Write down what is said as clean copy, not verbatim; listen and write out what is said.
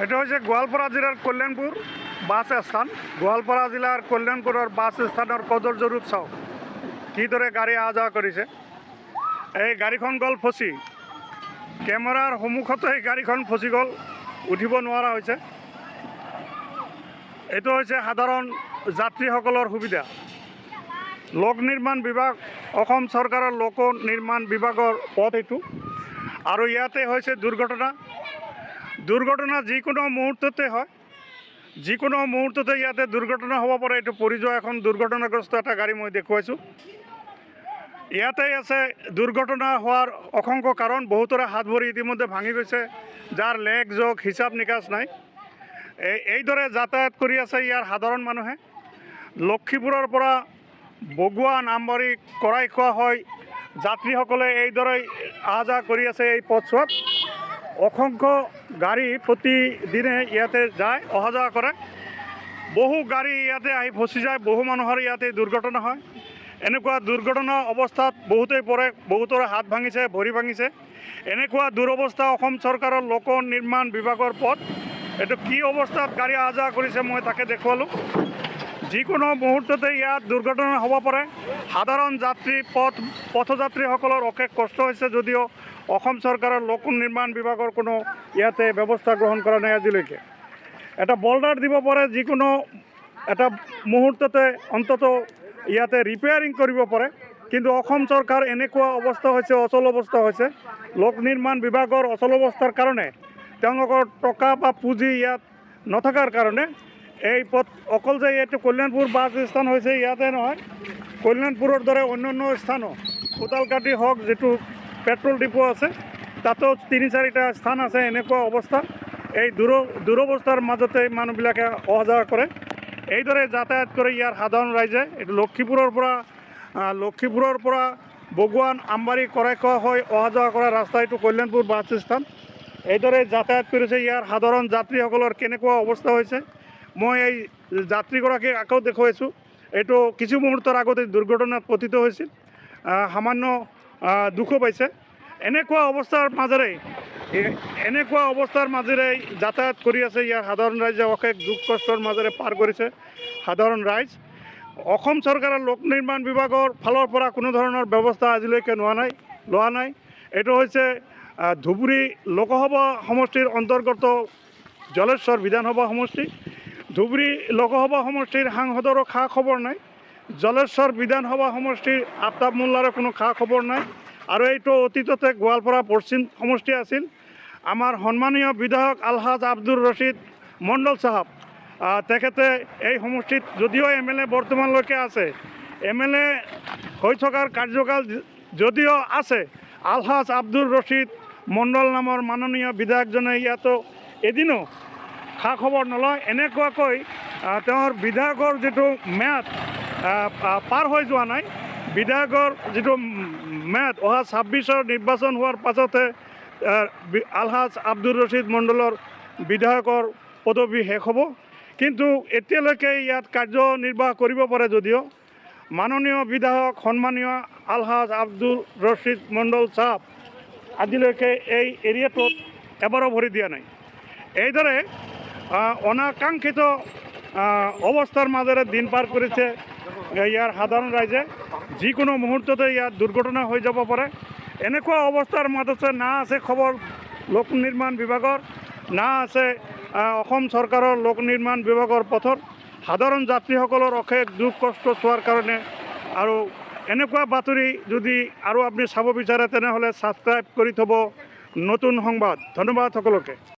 এটা হচ্ছে গোৱালপাৰা জিলাৰ কল্যাণপুৰ বাছ স্থান। গোৱালপাৰা জিলাৰ কল্যাণপুৰৰ বাছ স্থানৰ সৌন্দৰ্য ৰূপ চাওক, কিদৰে গাড়ী অহা যোৱা কৰিছে। এই গাড়ীখন গ'ল ফচি, কেমেৰাৰ সন্মুখতে এই গাড়ীখন ফচি গ'ল, উঠিব নোৱাৰা হৈছে। এইটো হৈছে সাধাৰণ যাত্ৰীসকলৰ সুবিধা। লোক নিৰ্মাণ বিভাগ, অসম চৰকাৰৰ লোক নিৰ্মাণ বিভাগৰ পথ এইটো। আৰু ইয়াতে হৈছে দুৰ্ঘটনা যিকোনো মুহূৰ্ততে হয়, যিকোনো মুহূৰ্ততে ইয়াতে দুৰ্ঘটনা হ'ব পাৰে। এইটো পৰি যোৱা এখন দুৰ্ঘটনাগ্ৰস্ত এটা গাড়ী মই দেখুৱাইছোঁ। ইয়াতে আছে দুৰ্ঘটনা হোৱাৰ অসংখ্য কাৰণ। বহুতৰে হাত ভৰি ইতিমধ্যে ভাঙি গৈছে, যাৰ লেগ যোগ হিচাপ নিকাচ নাই। এইদৰে যাতায়াত কৰি আছে ইয়াৰ সাধাৰণ মানুহে। লক্ষীপুৰৰ পৰা বগুৱা, নামবাৰী, কৰাইখোৱা হৈ যাত্ৰীসকলে এইদৰে অহা যোৱা কৰি আছে। এই পথছোৱাত অসংখ্য গাড়ী প্ৰতিদিনে ইয়াতে যায়, অহা যোৱা কৰে। বহু গাড়ী ইয়াতে আহি ফচি যায়, বহু মানুহৰ ইয়াতে দুৰ্ঘটনা হয়। এনেকুৱা দুৰ্ঘটনা অৱস্থাত বহুতেই পৰে, বহুতৰে হাত ভাঙিছে, ভৰি ভাঙিছে। এনেকুৱা দুৰৱস্থা অসম চৰকাৰৰ লোক নিৰ্মাণ বিভাগৰ পথ। এইটো কি অৱস্থাত গাড়ী অহা যোৱা কৰিছে মই তাকে দেখুৱালোঁ। যিকোনো মুহূৰ্ততে ইয়াত দুৰ্ঘটনা হ'ব পাৰে। সাধাৰণ পথযাত্ৰীসকলৰ অশেষ কষ্ট হৈছে, যদিও অসম চৰকাৰৰ লোক নিৰ্মাণ বিভাগৰ কোনো ইয়াতে ব্যৱস্থা গ্ৰহণ কৰা নাই আজিলৈকে। এটা বল্ডাৰ দিব পাৰে, যিকোনো এটা মুহূৰ্ততে অন্তত ইয়াতে ৰিপেয়াৰিং কৰিব পাৰে। কিন্তু অসম চৰকাৰ এনেকুৱা অৱস্থা হৈছে, অচল অৱস্থা হৈছে। লোক নিৰ্মাণ বিভাগৰ অচল অৱস্থাৰ কাৰণে, তেওঁলোকৰ টকা বা পুঁজি ইয়াত নথকাৰ কাৰণে এই পথ অকল যে এইটো কল্যাণপুৰ বাছ স্থান হৈছে ইয়াতে নহয়, কল্যাণপুৰৰ দৰে অন্যান্য স্থানো, কোটালকাটি হওক, যিটো পেট্ৰল ডিপো আছে, তাতো ৩-৪টা স্থান আছে এনেকুৱা অৱস্থা। এই দুৰৱস্থাৰ মাজতে মানুহবিলাকে অহা যোৱা কৰে। এইদৰে যাতায়াত কৰে ইয়াৰ সাধাৰণ ৰাইজে। এইটো লক্ষীপুৰৰ পৰা বগুৱান, আমবাৰী, কৰাইখোৱা হৈ অহা যোৱা কৰা ৰাস্তা, এইটো কল্যাণপুৰ বাছ স্থান। এইদৰে যাতায়াত কৰিছে ইয়াৰ সাধাৰণ যাত্ৰীসকলৰ কেনেকুৱা অৱস্থা হৈছে মই এই যাত্ৰীগৰাকীক আকৌ দেখুৱাইছোঁ। এইটো কিছু মুহূৰ্তৰ আগতে দুৰ্ঘটনাত পতিত হৈছিল, সামান্য দুখো পাইছে। এনেকুৱা অৱস্থাৰ মাজেৰে যাতায়াত কৰি আছে ইয়াৰ সাধাৰণ ৰাইজে। অশেষ দুখ কষ্টৰ মাজেৰে পাৰ কৰিছে সাধাৰণ ৰাইজ। অসম চৰকাৰৰ লোক নিৰ্মাণ বিভাগৰ ফালৰ পৰা কোনো ধৰণৰ ব্যৱস্থা আজিলৈকে লোৱা নাই। এইটো হৈছে ধুবুৰী লোকসভা সমষ্টিৰ অন্তৰ্গত জলেশ্বৰ বিধানসভা সমষ্টি। ধুবুৰী লোকসভা সমষ্টিৰ সাংসদৰো খা খবৰ নাই, জলেশ্বৰ বিধানসভা সমষ্টিৰ আফতাব মোল্লাৰো কোনো খা খবৰ নাই। আৰু এইটো অতীততে গোৱালপাৰা পশ্চিম সমষ্টি আছিল। আমাৰ সন্মানীয় বিধায়ক আলহাজ আব্দুৰ ৰছিদ মণ্ডল চাহাব, তেখেতে এই সমষ্টিত যদিও MLA বৰ্তমানলৈকে আছে, MLA হৈ থকাৰ কাৰ্যকাল যদিও আছে, আলহাজ আব্দুৰ ৰছিদ মণ্ডল নামৰ মাননীয় বিধায়কজনে ইয়াতো এদিনো খা খবৰ নলয়। এনেকুৱাকৈ তেওঁৰ বিধায়কৰ যিটো ম্যাদ পাৰ হৈ যোৱা নাই, বিধায়কৰ যিটো ম্যাদ অহা 26ৰ নিৰ্বাচন হোৱাৰ পাছতে আলহাজ আব্দুৰ ৰছিদ মণ্ডলৰ বিধায়কৰ পদবী শেষ হ'ব। কিন্তু এতিয়ালৈকে ইয়াত কাৰ্যনিৰ্বাহ কৰিব পাৰে যদিও মাননীয় বিধায়ক সন্মানীয় আলহাজ আব্দুৰ ৰছিদ মণ্ডল চাহাব আজিলৈকে এই এৰিয়াটোত এবাৰো ভৰি দিয়া নাই। এইদৰে অনাকাংক্ষিত অৱস্থাৰ মাজেৰে দিন পাৰ কৰিছে ইয়াৰ সাধাৰণ ৰাইজে। যিকোনো মুহূৰ্ততে ইয়াত দুৰ্ঘটনা হৈ যাব পাৰে। এনেকুৱা অৱস্থাৰ মাজতে না আছে খবৰ লোক নিৰ্মাণ বিভাগৰ, না আছে অসম চৰকাৰৰ লোক নিৰ্মাণ বিভাগৰ পথৰ। সাধাৰণ যাত্ৰীসকলৰ অশেষ দুখ কষ্ট চোৱাৰ কাৰণে। আৰু এনেকুৱা বাতৰি যদি আৰু আপুনি চাব বিচাৰে তেনেহ'লে ছাবস্ক্ৰাইব কৰি থ'ব নতুন সংবাদ। ধন্যবাদ সকলোকে।